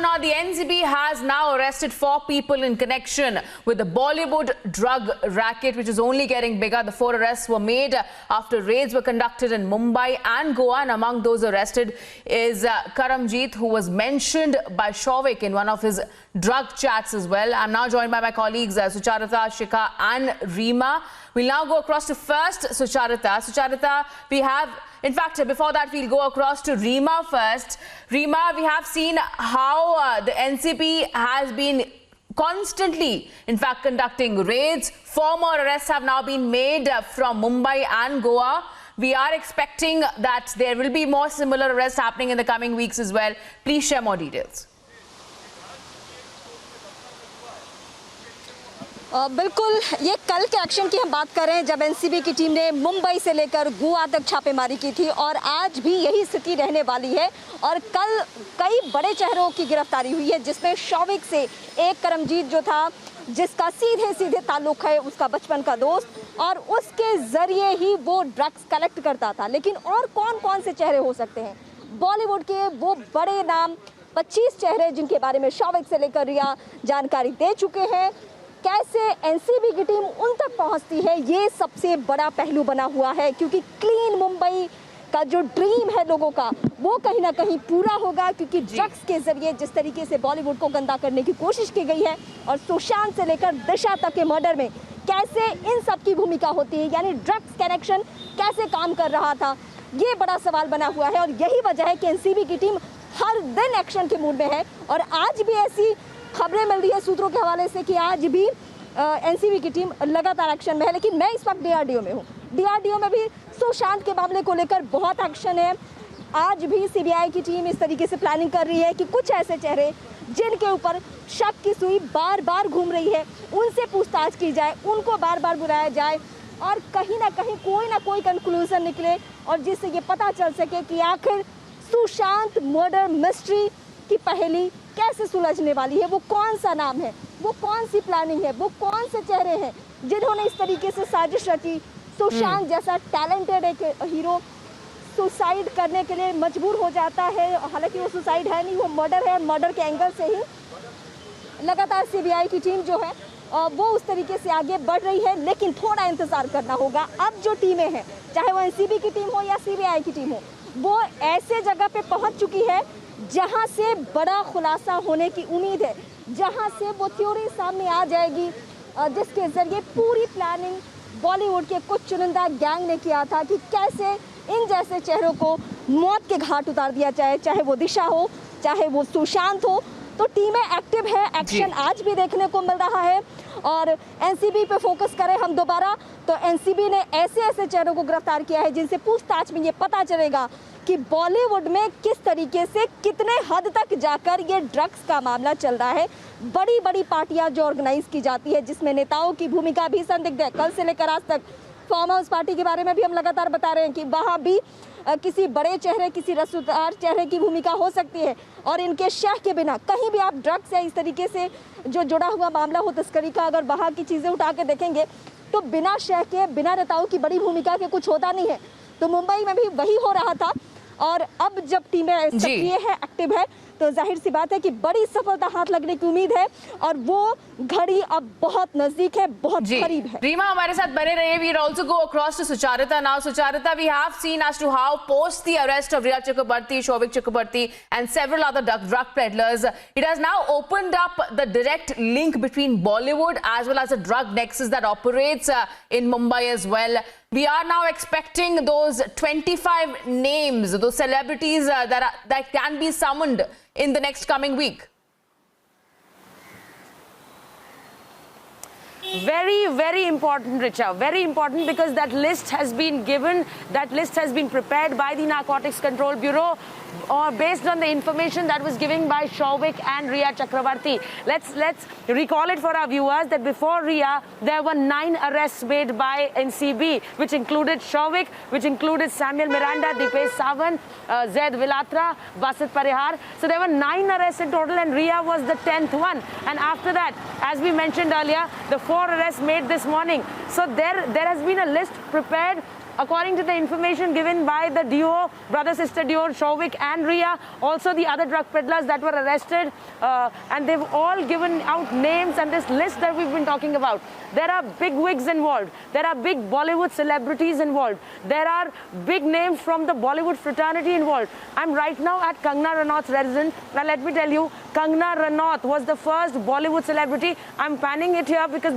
now the NCB has now arrested 4 people in connection with the Bollywood drug racket, which is only getting bigger. The 4 arrests were made after raids were conducted in Mumbai and Goa. And among those arrested is Karamjeet, who was mentioned by Shouvik in one of his drug chats as well. I'm now joined by my colleagues Sucharita, Shikha and Rima. We'll now go across to first Sucharita. Sucharita, we have... In fact, before that, we'll go across to Rima first. Rima, we have seen how the NCB has been constantly, in fact, conducting raids. 4 more arrests have now been made from Mumbai and Goa. We are expecting that there will be more similar arrests happening in the coming weeks as well. Please share more details. बिल्कुल, ये कल के action की हम बात कर रहे हैं जब एनसीबी की टीम ने मुंबई से लेकर गोवा तक छापेमारी की थी और आज भी यही स्थिति रहने वाली है। और कल कई बड़े चेहरों की गिरफ्तारी हुई है, जिसमें शौविक से एक करमजीत जो था, जिसका सीधे सीधे ताल्लुक है उसका बचपन का दोस्त, और उसके जरिए ही वो ड्रग्स कलेक्ट करता था। लेकिन और कौन कौन से चेहरे हो सकते हैं? बॉलीवुड के वो बड़े नाम 25 चेहरे जिनके बारे में शौविक से लेकर रिया जानकारी दे चुके हैं। कैसे एनसीबी की टीम उन तक पहुंचती है, ये सबसे बड़ा पहलू बना हुआ है, क्योंकि क्लीन मुंबई का जो ड्रीम है लोगों का, वो कहीं ना कहीं पूरा होगा। क्योंकि ड्रग्स के जरिए जिस तरीके से बॉलीवुड को गंदा करने की कोशिश की गई है और सुशांत से लेकर दिशा तक के मर्डर में कैसे इन सब की भूमिका होती है, यानी ड्रग्स कनेक्शन कैसे काम कर रहा था, ये बड़ा सवाल बना हुआ है। और यही वजह है कि एनसीबी की टीम हर दिन एक्शन के मूड में है। और आज भी ऐसी खबरें मिल रही है सूत्रों के हवाले से कि आज भी एनसीबी की टीम लगातार एक्शन में है। लेकिन मैं इस वक्त डीआरडीओ में हूँ। डीआरडीओ में भी सुशांत के मामले को लेकर बहुत एक्शन है। आज भी सीबीआई की टीम इस तरीके से प्लानिंग कर रही है कि कुछ ऐसे चेहरे जिनके ऊपर शक की सुई बार बार घूम रही है, उनसे पूछताछ की जाए, उनको बार बार बुलाया जाए और कहीं ना कोई कंक्लूजन निकले और जिससे ये पता चल सके कि आखिर सुशांत मर्डर मिस्ट्री की पहेली कैसे सुलझने वाली है। वो कौन सा नाम है, वो कौन सी प्लानिंग है, वो कौन से चेहरे हैं जिन्होंने इस तरीके से साजिश रची। सुशांत जैसा टैलेंटेड एक हीरो सुसाइड करने के लिए मजबूर हो जाता है। हालांकि वो सुसाइड है नहीं, वो मर्डर है और मर्डर के एंगल से ही लगातार सीबीआई की टीम जो है वो उस तरीके से आगे बढ़ रही है। लेकिन थोड़ा इंतजार करना होगा। अब जो टीमें हैं, चाहे वो एनसीबी की टीम हो या सीबीआई की टीम हो, वो ऐसे जगह पे पहुंच चुकी है जहां से बड़ा खुलासा होने की उम्मीद है, जहां से वो थ्योरी सामने आ जाएगी जिसके जरिए पूरी प्लानिंग बॉलीवुड के कुछ चुनिंदा गैंग ने किया था कि कैसे इन जैसे चेहरों को मौत के घाट उतार दिया जाए, चाहे वो दिशा हो, चाहे वो सुशांत हो। तो टीमें एक्टिव है, एक्शन आज भी देखने को मिल रहा है। और एनसीबी पे फोकस करें हम दोबारा, तो एनसीबी ने ऐसे चेहरों को गिरफ्तार किया है जिनसे पूछताछ में ये पता चलेगा कि बॉलीवुड में किस तरीके से कितने हद तक जाकर ये ड्रग्स का मामला चल रहा है। बड़ी बड़ी पार्टियां जो ऑर्गेनाइज की जाती है, जिसमें नेताओं की भूमिका भी संदिग्ध है। कल से लेकर आज तक फार्म हाउस पार्टी के बारे में भी हम लगातार बता रहे हैं कि वहाँ भी किसी बड़े चेहरे, किसी रसूखदार चेहरे की भूमिका हो सकती है। और इनके शह के बिना कहीं भी आप ड्रग्स या इस तरीके से जो जुड़ा हुआ मामला हो तस्करी का, अगर वहाँ की चीज़ें उठा के देखेंगे तो बिना शह के, बिना नेताओं की बड़ी भूमिका के कुछ होता नहीं है। तो मुंबई में भी वही हो रहा था। और अब जब टीमें सक्रिय है, एक्टिव है, तो जाहिर सी बात है कि बड़ी सफलता हाथ लगने की उम्मीद है और वो घड़ी अब बहुत नजदीक है, बहुत करीब है। रीमा हमारे साथ बने रहे। We also go across to Sucharita now. Sucharita, we have seen as to how post the arrest of Riya Chakrabarti, Shouvik Chakrabarti and several other drug peddlers, it has now opened up the direct link between Bollywood as well as the drug nexus that operates in Mumbai as well. We are now expecting those 25 names, those celebrities that can be summoned in the next coming week. Very, very important, Richa. Very important, because that list has been given, that list has been prepared by the Narcotics Control Bureau or based on the information that was given by Shouvik and Riya Chakrabarti. Let's recall it for our viewers that before Riya, there were 9 arrests made by NCB, which included Shouvik, which included Samuel Miranda, Dipesh Sawant, Zaid Vilatra, Basit Parihar. So there were 9 arrests in total, and Riya was the 10th one. And after that, as we mentioned earlier, the 4 arrests made this morning. So there has been a list prepared according to the information given by the duo, brother-sister duo, Shouvik and Ria, also the other drug peddlers that were arrested, and they've all given out names and this list that we've been talking about. There are big wigs involved. There are big Bollywood celebrities involved. There are big names from the Bollywood fraternity involved. I'm right now at Kangana Ranaut's residence. Now let me tell you, Kangana Ranaut was the first Bollywood celebrity. I'm panning it here because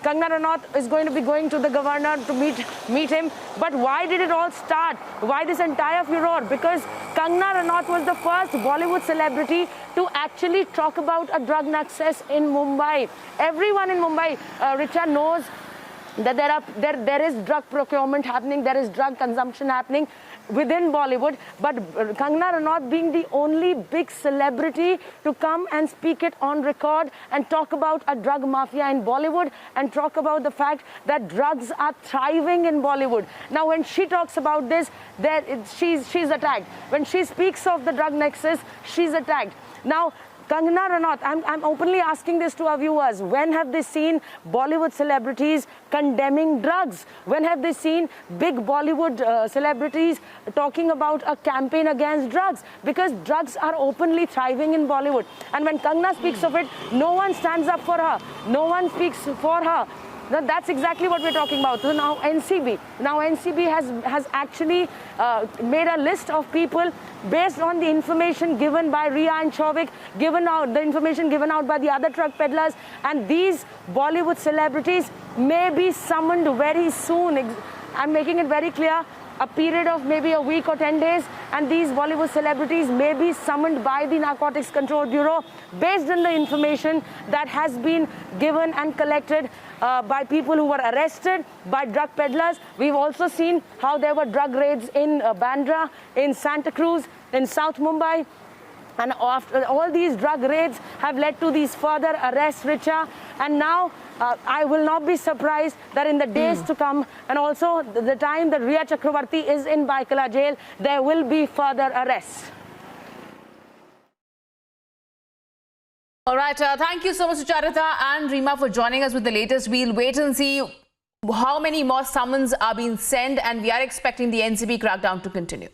Kangana Ranaut is going to be going to the governor to meet him. But why did it all start? Why this entire furor? Because Kangana Ranaut was the first Bollywood celebrity to actually talk about a drug nexus in Mumbai. Everyone in Mumbai, Richa, knows that there is drug procurement happening, there is drug consumption happening within Bollywood, but Kangana Ranaut being the only big celebrity to come and speak it on record and talk about a drug mafia in Bollywood and talk about the fact that drugs are thriving in Bollywood. Now when she talks about this, she's attacked. When she speaks of the drug nexus, she's attacked. Now Kangana Ranaut, I'm openly asking this to our viewers. When have they seen Bollywood celebrities condemning drugs? When have they seen big Bollywood celebrities talking about a campaign against drugs? Because drugs are openly thriving in Bollywood. And when Kangana speaks of it, no one stands up for her. No one speaks for her. Now, that's exactly what we're talking about. So now NCB has actually made a list of people based on the information given by Ria and Shouvik, the information given out by the other drug peddlers, and these Bollywood celebrities may be summoned very soon. I'm making it very clear. A period of maybe a week or 10 days, and these Bollywood celebrities may be summoned by the Narcotics Control Bureau based on the information that has been given and collected by people who were arrested by drug peddlers. We've also seen how there were drug raids in Bandra, in Santa Cruz, in South Mumbai. And after all these drug raids have led to these further arrests, Richa. And now I will not be surprised that in the days to come, and also the time that Ria Chakravarti is in Baikala jail, there will be further arrests. All right, thank you so much, Sucharita and Rima, for joining us with the latest. We'll wait and see how many more summons are being sent, and we are expecting the NCB crackdown to continue.